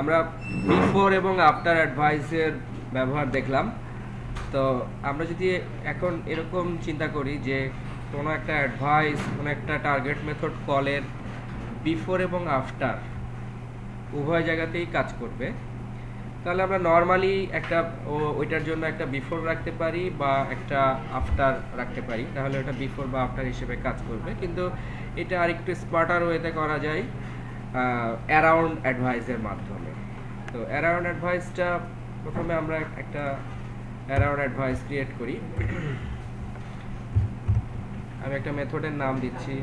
আমরা বিফোর এবং আফটার অ্যাডভাইসের ব্যবহার দেখলাম। তো আমরা যদি এখন এরকম চিন্তা করি যে কোনো একটা অ্যাডভাইস, কোনো একটা টার্গেট মেথড কলের বিফোর এবং আফটার উভয় জায়গাতেই কাজ করবে, তাহলে আমরা নর্মালি একটা ওইটার জন্য একটা বিফোর রাখতে পারি বা একটা আফটার রাখতে পারি, তাহলে ওটা বিফোর বা আফটার হিসেবে কাজ করবে। কিন্তু এটা আরেকটু স্মার্টার ওয়েতে করা যায় অ্যারাউন্ড অ্যাডভাইসের মাধ্যমে। তো অ্যারাউন্ড অ্যাডভাইসটা প্রথমে আমরা একটা অ্যারাউন্ড অ্যাডভাইস ক্রিয়েট করি। আমি একটা মেথডের নাম দিচ্ছি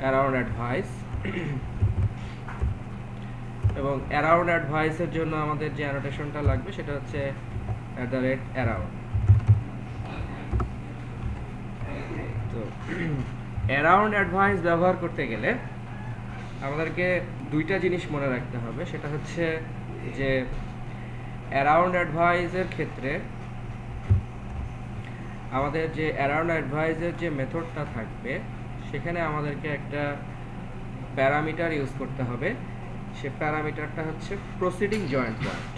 অ্যারাউন্ড অ্যাডভাইস, এবং অ্যারাউন্ড অ্যাডভাইসের জন্য আমাদের যে অ্যানোটেশনটা লাগবে সেটা হচ্ছে @around। তো অ্যারাউন্ড অ্যাডভাইস ব্যবহার করতে গেলে আমাদেরকে দুইটা জিনিস মনে রাখতে হবে। সেটা হচ্ছে যে অ্যারাউন্ড অ্যাডভাইসের ক্ষেত্রে আমাদের যে অ্যারাউন্ড অ্যাডভাইসের যে মেথডটা থাকবে সেখানে আমাদেরকে একটা প্যারামিটার ইউজ করতে হবে। সে প্যারামিটারটা হচ্ছে proceeding joint point.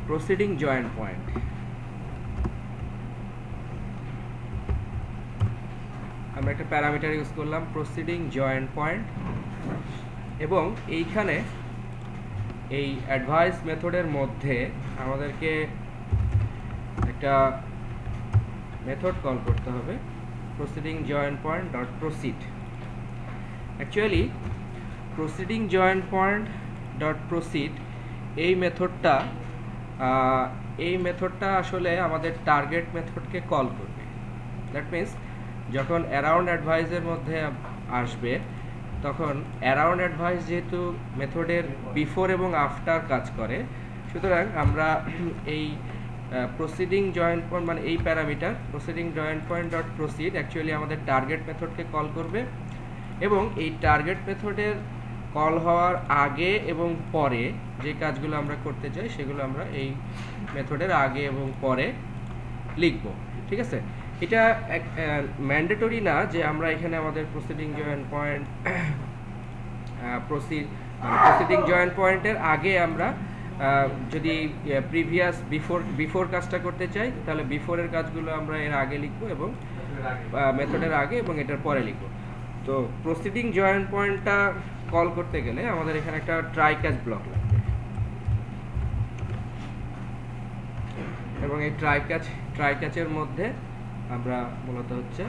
Proceeding joint point আমরা একটা প্যারামিটার ইউজ করলাম প্রসিডিং জয়েন্ট পয়েন্ট, এবং এইখানে এই অ্যাডভাইস মেথডের মধ্যে আমাদেরকে একটা মেথড কল করতে হবে proceeding joint point dot proceed. Actually proceeding joint point dot proceed এই মেথডটা আসলে আমাদের টার্গেট মেথডকে কল করবে। দ্যাট মিন্স যখন অ্যারাউন্ড অ্যাডভাইসের মধ্যে আসবে তখন অ্যারাউন্ড অ্যাডভাইস যেহেতু মেথডের বিফোর এবং আফটার কাজ করে, সুতরাং আমরা এই প্রসিডিং জয়েন্ট পয়েন্ট মানে এই parameter proceeding joint point dot proceed actually আমাদের টার্গেট মেথডকে কল করবে, এবং এই টার্গেট মেথডের কল হওয়ার আগে এবং পরে যে কাজগুলো আমরা করতে চাই সেগুলো আমরা এই মেথডের আগে এবং পরে লিখব। ঠিক আছে, এটা ম্যান্ডেটরি না যে আমরা এখানে আমাদের proceeding joint point proceeding joint পয়েন্টের আগে আমরা যদি প্রিভিয়াস বিফোর কাজটা করতে চাই তাহলে বিফোরের কাজগুলো আমরা এর আগে লিখব এবং মেথডের আগে এবং এটার পরে লিখব। তো প্রসিডিং জয়েন্ট পয়েন্টটা কল করতে গেলে আমাদের এখানে একটা ট্রাই ক্যাচ ব্লক লাগবে, এবং এই ট্রাই ক্যাচের মধ্যে আমরা মূলত হচ্ছে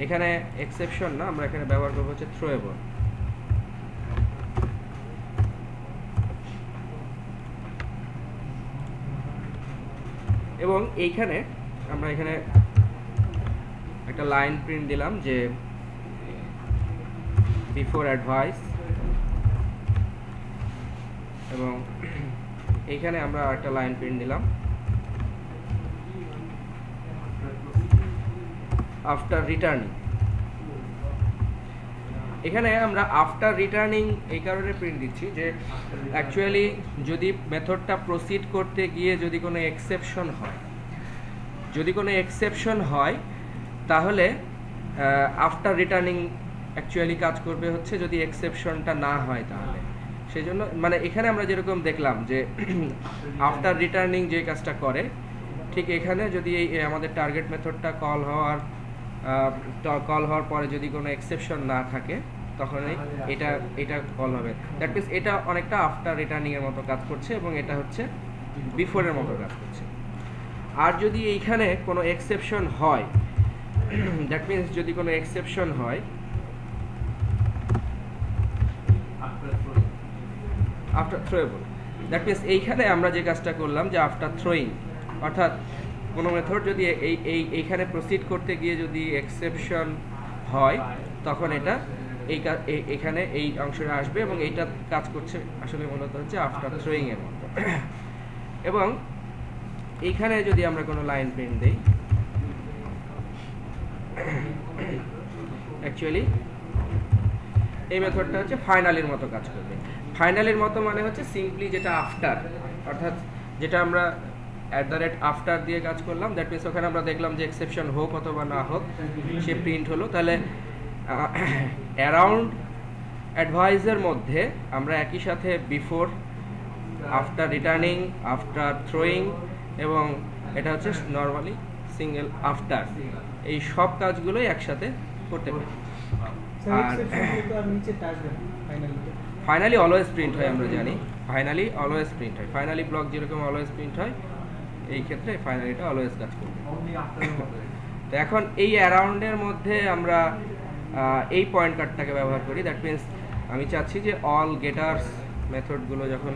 এখানে এক্সেপশন না, আমরা এখানে ব্যবহার করব হচ্ছে থ্রোয়েবল। এবং এইখানে আমরা এখানে একটা লাইন প্রিন্ট দিলাম যে বিফোর অ্যাডভাইস, এবং এইখানে আমরা একটা লাইন প্রিন্ট দিলাম আফটার রিটার্নিং। এখানে আমরা আফটার রিটার্নিং এই কারণে প্রিন্ট দিচ্ছি যে অ্যাকচুয়ালি যদি মেথডটা প্রসিড করতে গিয়ে যদি কোনো এক্সেপশন হয় তাহলে আফটার রিটার্নিং অ্যাকচুয়ালি কাজ করবে হচ্ছে যদি এক্সেপশনটা না হয় তাহলে। সেই জন্য মানে এখানে আমরা যেরকম দেখলাম যে আফটার রিটার্নিং যে কাজটা করে, ঠিক এখানে যদি আমাদের টার্গেট মেথডটা কল হওয়ার পরে যদি কোনো এক্সেপশন না থাকে তখনই এটা কল হবে। দ্যাট মিনস এটা অনেকটা আফটার রিটার্নিং এর মতো কাজ করছে এবং এটা হচ্ছে বিফোরের মতো কাজ করছে। আর যদি এইখানে কোনো এক্সেপশন হয়, দ্যাট মিনস যদি কোনো এক্সেপশন হয় আফটার থ্রোয়েবল, দ্যাট মিনস এইখানে আমরা যে কাজটা করলাম যে আফটার থ্রোয়িং, অর্থাৎ কোনো মেথড যদি এইখানে প্রসিড করতে গিয়ে যদি এক্সেপশন হয় তখন এটা এখানে এই অংশটা আসবে এবং এইটা কাজ করছে আসলে মূলত হচ্ছে আফটার থ্রোয়িং এর মতো। এবং এইখানে যদি আমরা কোনো লাইন প্রিন্ট দেই অ্যাকচুয়ালি এই মেথডটা হচ্ছে ফাইনালির মতো কাজ করবে। ফাইনালির মতো মানে হচ্ছে সিম্পলি যেটা আফটার, অর্থাৎ যেটা আমরা @after দিয়ে কাজ করলাম, দ্যাট মিনস ওখানে আমরা দেখলাম যে এক্সেপশন হোক অথবা না হোক সে প্রিন্ট হলো। তাহলে অ্যারাউন্ড অ্যাডভাইসের মধ্যে আমরা একই সাথে before, after returning, after throwing এবং এটা হচ্ছে নর্মালি সিঙ্গেল আফটার, এই সব কাজগুলোই একসাথে করতে পারি। আর ফাইনালি অলওয়েজ প্রিন্ট হয়, আমরা জানি ফাইনালি অলওয়েজ প্রিন্ট হয়। ফাইনালি ব্লক যেরকম অলওয়েজ প্রিন্ট হয়, এই ক্ষেত্রে ফাইনালিটা অলওয়েজ কাজ করবে। তো এখন এই অ্যারাউন্ডের মধ্যে আমরা এই পয়েন্ট কার্ডটাকে ব্যবহার করি। দ্যাট মিনস আমি চাচ্ছি যে অল গেটার্স মেথডগুলো যখন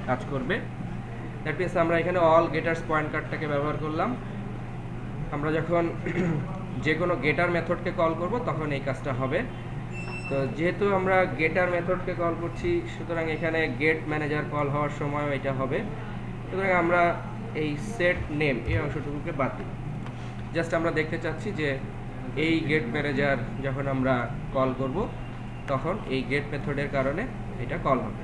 কাজ করবে, দ্যাট মিনস আমরা এখানে অল গেটার্স পয়েন্ট কার্ডটাকে ব্যবহার করলাম। আমরা যখন যে কোনো গেটার মেথডকে কল করব তখন এই কাজটা হবে। তো যেহেতু আমরা গেটার মেথডকে কল করছি, সুতরাং এখানে গেট ম্যানেজার কল হওয়ার সময় এটা হবে। সুতরাং আমরা এই সেট নেম এই অংশটুকুকে বাদ দিই। জাস্ট আমরা দেখতে চাচ্ছি যে এই গেট ম্যানেজার যখন আমরা কল করব তখন এই গেট মেথডের কারণে এটা কল হবে।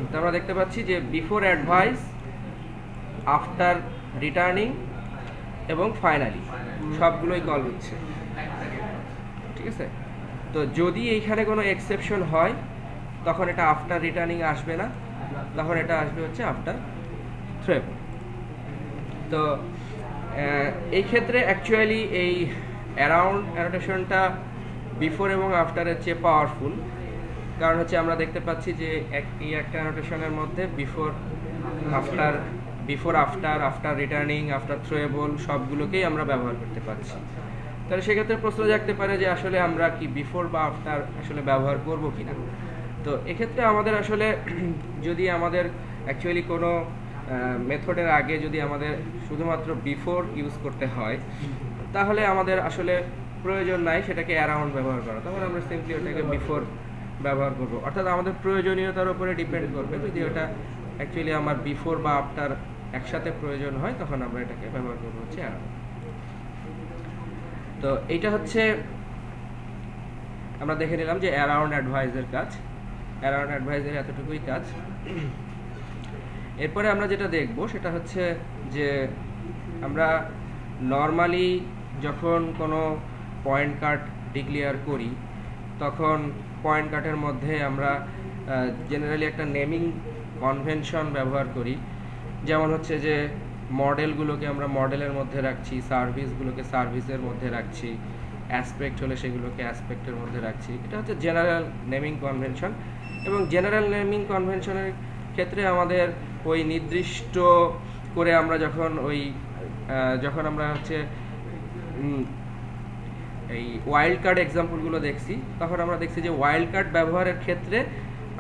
তো আমরা দেখতে পাচ্ছি যে বিফোর অ্যাডভাইস, আফটার রিটার্নিং এবং ফাইনালি সবগুলোই কল হচ্ছে, ঠিক আছে। তো যদি এইখানে কোনো এক্সেপশন হয় তখন এটা আফটার রিটার্নিং আসবে না, তখন এটা আসবে হচ্ছে আফটার থ্রোয়েবল। তো এই ক্ষেত্রে অ্যাকচুয়ালি এই অ্যারাউন্ড অ্যানোটেশনটা বিফোর এবং আফটারের চেয়ে পাওয়ারফুল, কারণ হচ্ছে আমরা দেখতে পাচ্ছি যে এই একটা অ্যানোটেশনের মধ্যে before after, after returning, after throwable সবগুলোকেই আমরা ব্যবহার করতে পারছি। তাহলে সেক্ষেত্রে প্রশ্ন জাগতে পারে যে আসলে আমরা কি বিফোর বা আফটার আসলে ব্যবহার করব কিনা। তো এক্ষেত্রে আমাদের আসলে যদি আমাদের অ্যাকচুয়ালি কোনো মেথডের আগে যদি আমাদের শুধুমাত্র বিফোর ইউজ করতে হয়, তাহলে আমাদের আসলে প্রয়োজন নাই সেটাকে অ্যারাউন্ড ব্যবহার করা, তখন আমরা সিম্পলি ওটাকে বিফোর ব্যবহার করব। অর্থাৎ আমাদের প্রয়োজনীয়তার উপরে ডিপেন্ড করবে। যদি ওটা অ্যাকচুয়ালি আমার বিফোর বা আফটার একসাথে প্রয়োজন হয় তখন আমরা এটাকে ব্যবহার করবো হচ্ছে অ্যারাউন্ড। তো এইটা হচ্ছে আমরা দেখে নিলাম যে অ্যারাউন্ড অ্যাডভাইসের কাজ, অ্যারাউন্ড অ্যাডভাইসের এতটুকুই কাজ। এরপরে আমরা যেটা দেখব সেটা হচ্ছে যে আমরা নর্মালি যখন কোনো পয়েন্ট কার্ড ডিক্লেয়ার করি তখন পয়েন্ট কার্ডের মধ্যে আমরা জেনারেলি একটা নেমিং কনভেনশন ব্যবহার করি। যেমন হচ্ছে যে মডেলগুলোকে আমরা মডেলের মধ্যে রাখছি, সার্ভিসগুলোকে সার্ভিসের মধ্যে রাখছি, অ্যাসপেক্ট হলে সেগুলোকে অ্যাসপেক্টের মধ্যে রাখছি। এটা হচ্ছে জেনারেল নেমিং কনভেনশন। এবং জেনারেল নেমিং কনভেনশনের ক্ষেত্রে আমাদের ওই নির্দিষ্ট করে আমরা যখন আমরা হচ্ছে এই ওয়াইল্ড কার্ড এক্সাম্পলগুলো দেখছি, তখন আমরা দেখছি যে ওয়াইল্ড কার্ড ব্যবহারের ক্ষেত্রে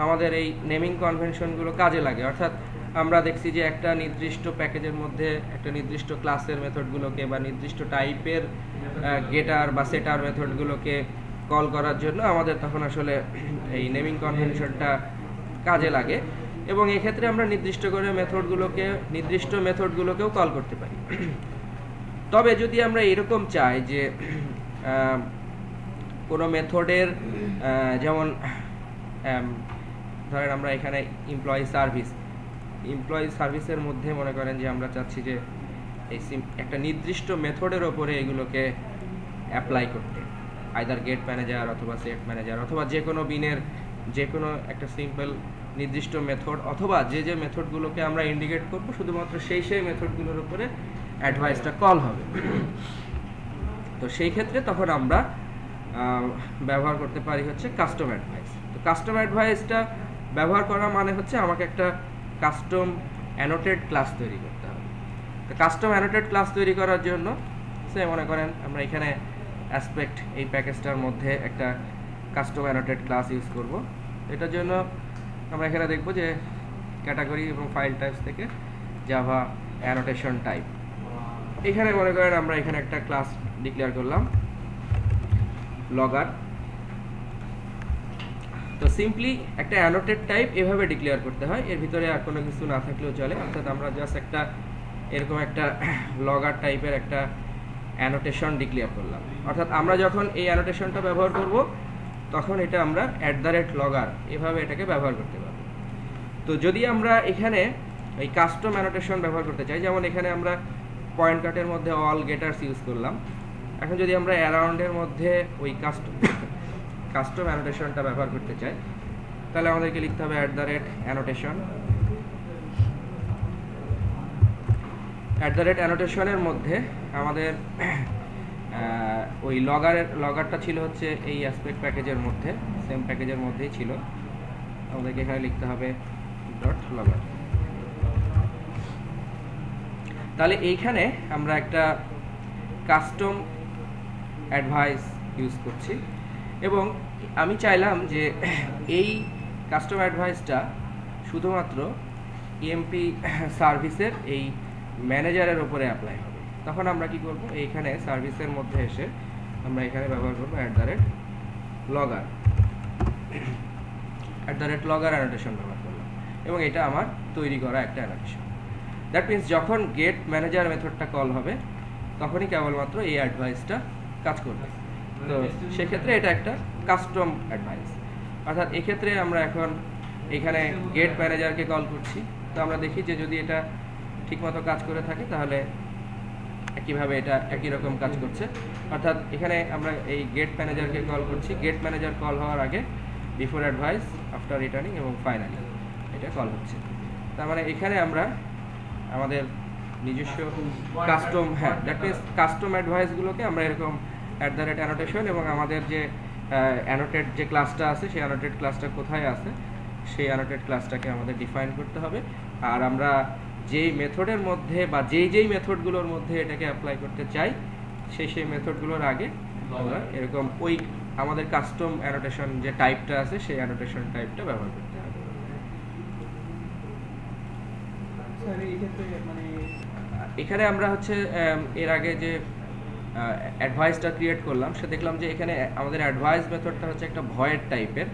আমাদের এই নেমিং কনভেনশনগুলো কাজে লাগে। অর্থাৎ আমরা দেখছি যে একটা নির্দিষ্ট প্যাকেজের মধ্যে একটা নির্দিষ্ট ক্লাসের মেথডগুলোকে বা নির্দিষ্ট টাইপের গেটার বা সেটার মেথডগুলোকে কল করার জন্য আমাদের তখন আসলে এই নেমিং কনভেনশনটা কাজে লাগে। এবং এক্ষেত্রে আমরা নির্দিষ্ট করে নির্দিষ্ট মেথডগুলোকেও কল করতে পারি। তবে যদি আমরা এরকম চাই যে কোনো মেথডের যেমন ধরেন আমরা এখানে এমপ্লয়ি সার্ভিসের মধ্যে মনে করেন যে আমরা চাচ্ছি যে এই একটা নির্দিষ্ট মেথডের ওপরে এগুলোকে অ্যাপ্লাই করতে, আইদার গেট ম্যানেজার অথবা সেট ম্যানেজার অথবা যে কোনো বিনের যে কোনো একটা সিম্পল নির্দিষ্ট মেথড অথবা যে মেথডগুলোকে আমরা ইন্ডিকেট করব শুধুমাত্র সেই মেথডগুলোর উপরে অ্যাডভাইসটা কল হবে। তো সেই ক্ষেত্রে তখন আমরা ব্যবহার করতে পারি হচ্ছে কাস্টম অ্যাডভাইস। তো কাস্টম অ্যাডভাইসটা ব্যবহার করা মানে হচ্ছে আমাকে একটা কাস্টম অ্যানোটেড ক্লাস তৈরি করতে হবে। তো কাস্টম অ্যানোটেড ক্লাস তৈরি করার জন্য মনে করেন আমরা এখানে অ্যাসপেক্ট এই প্যাকেজটার মধ্যে একটা কাস্টম অ্যানোটেড ক্লাস ইউজ করব। এটার জন্য আমরা এখানে দেখব যে ক্যাটাগরি এবং ফাইল টাইপস থেকে জাভা অ্যানোটেশন টাইপ। এখানে মনে করেন আমরা এখানে একটা ক্লাস ডিক্লেয়ার করলাম লগআর। তো সিম্পলি একটা অ্যানোটেড টাইপ এভাবে ডিক্লেয়ার করতে হয়, এর ভিতরে আর কোনো কিছু না থাকলেও চলে। অর্থাৎ আমরা জাস্ট একটা এরকম একটা লগর টাইপের একটা অ্যানোটেশন ডিক্লেয়ার করলাম। অর্থাৎ আমরা যখন এই অ্যানোটেশনটা ব্যবহার করব তখন এটা আমরা @logger এভাবে এটাকে ব্যবহার করতে পারবো। তো যদি আমরা এখানে এই কাস্টম অ্যানোটেশন ব্যবহার করতে চাই, যেমন এখানে আমরা পয়েন্ট কাটের মধ্যে অল গেটার্স ইউজ করলাম, এখন যদি আমরা অ্যারাউন্ডের মধ্যে ওই কাস্টম অ্যানোটেশনটা ব্যবহার করতে চাই, তাহলে আমাদেরকে লিখতে হবে @annotation। @annotation-এর মধ্যে আমাদের ওই লগারটা ছিল হচ্ছে এই অ্যাসপেক্ট প্যাকেজের মধ্যে, সেম প্যাকেজের মধ্যেই ছিল। আমাদেরকে এখানে লিখতে হবে .logger। তাহলে এইখানে আমরা একটা কাস্টম অ্যাডভাইস ইউজ করছি, এবং আমি চাইলাম যে এই কাস্টম অ্যাডভাইসটা শুধুমাত্র ইএমপি সার্ভিসের এই ম্যানেজারের উপরে অ্যাপ্লাই হবে। তখন আমরা কি করব, এইখানে সার্ভিসের মধ্যে এসে আমরা এখানে ব্যবহার করব @logger অ্যানোটেশন ব্যবহার করলাম, এবং এটা আমার তৈরি করা একটা অ্যানোটেশন। দ্যাট মিনস যখন গেট ম্যানেজার মেথডটা কল হবে তখনই কেবলমাত্র এই অ্যাডভাইসটা কাজ করবে। তো সেক্ষেত্রে এটা একটা কাস্টম অ্যাডভাইস। অর্থাৎ এক্ষেত্রে আমরা এখন এখানে গেট ম্যানেজারকে কল করছি, তো আমরা দেখি যে যদি এটা ঠিকমতো কাজ করে থাকে তাহলে একইভাবে এটা একই রকম কাজ করছে। অর্থাৎ এখানে আমরা এই গেট ম্যানেজারকে কল করছি, গেট ম্যানেজার কল হওয়ার আগে বিফোর অ্যাডভাইস, আফটার রিটার্নিং এবং ফাইনালি এটা কল হচ্ছে। তার মানে এখানে আমরা আমাদের নিজস্ব কাস্টম দ্যাট মিনস কাস্টম অ্যাডভাইসগুলোকে আমরা এরকম @annotation এবং আমাদের যে অ্যানোটেড যে ক্লাসটা আছে সেই অ্যানোটেড ক্লাসটা কোথায় আছে সেই অ্যানোটেড ক্লাসটাকে আমাদের ডিফাইন করতে হবে। আর আমরা যেই মেথডের মধ্যে বা যেই মেথডগুলোর মধ্যে এটাকে অ্যাপ্লাই করতে চাই সেই মেথডগুলোর আগে আমরা এরকম ওই আমাদের কাস্টম অ্যানোটেশন যে টাইপটা আছে সেই অ্যানোটেশন টাইপটা ব্যবহার করতে হবে। এখানে আমরা হচ্ছে এর আগে যে অ্যাডভাইসটা ক্রিয়েট করলাম সে দেখলাম যে এখানে আমাদের অ্যাডভাইস মেথডটা হচ্ছে একটা ভয়েড টাইপের।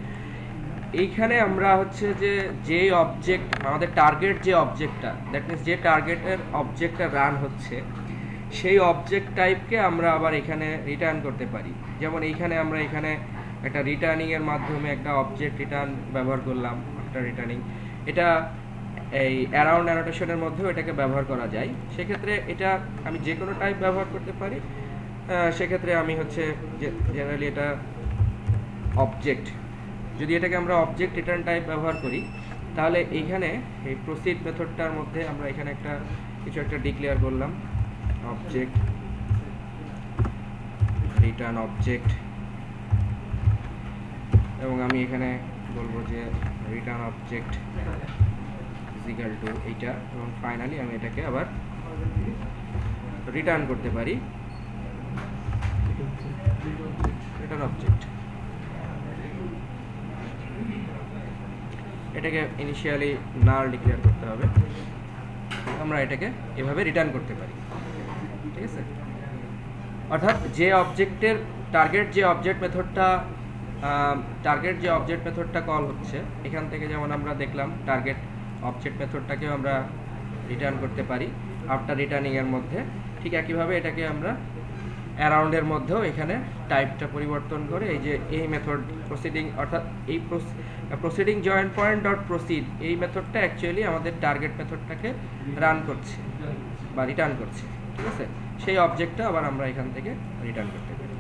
এইখানে আমরা হচ্ছে যে অবজেক্ট আমাদের টার্গেট যে অবজেক্টটা, দ্যাট মিনস যে টার্গেটের অবজেক্টটা রান হচ্ছে সেই অবজেক্ট টাইপকে আমরা আবার এখানে রিটার্ন করতে পারি। যেমন এইখানে আমরা এখানে একটা রিটার্নিংয়ের মাধ্যমে একটা অবজেক্ট রিটার্ন ব্যবহার করলাম আফটার রিটার্নিং। এটা এই অ্যারাউন্ড অ্যানোটেশনের মধ্যেও এটাকে ব্যবহার করা যায়। সেক্ষেত্রে এটা আমি যে কোনো টাইপ ব্যবহার করতে পারি। সেক্ষেত্রে আমি হচ্ছে জেনারেলি এটা অবজেক্ট, যদি এটাকে আমরা অবজেক্ট রিটার্ন টাইপ ব্যবহার করি তাহলে এইখানে এই প্রসিড মেথডটার মধ্যে আমরা এখানে কিছু একটা ডিক্লেয়ার করলাম, অবজেক্ট রিটার্ন অবজেক্ট, এবং আমি এখানে বলবো যে রিটার্ন অবজেক্ট ইকুয়াল টু এইটা, এবং ফাইনালি আমি এটাকে আবার রিটার্ন করতে পারি রিটার্ন অবজেক্ট। এটাকে ইনিশিয়ালি নাল ডিক্লেয়ার করতে হবে, আমরা এটাকে এভাবে রিটার্ন করতে পারি। ঠিক আছে, অর্থাৎ যে অবজেক্টের টার্গেট যে অবজেক্ট মেথডটা কল হচ্ছে এখান থেকে, যেমন আমরা দেখলাম টার্গেট অবজেক্ট মেথডটাকেও আমরা রিটার্ন করতে পারি আফটার রিটার্নিংয়ের মধ্যে। ঠিক একইভাবে এটাকে আমরা অ্যারাউন্ডের মধ্যেও এখানে টাইপটা পরিবর্তন করে এই যে এই মেথড প্রসিডিং, অর্থাৎ এই proceeding joint point dot proceed এই মেথডটা অ্যাকচুয়ালি আমাদের টার্গেট মেথডটাকে রান করছে বা রিটার্ন করছে। ঠিক আছে, সেই অবজেক্টটা আবার আমরা এখান থেকে রিটার্ন করতে পারি।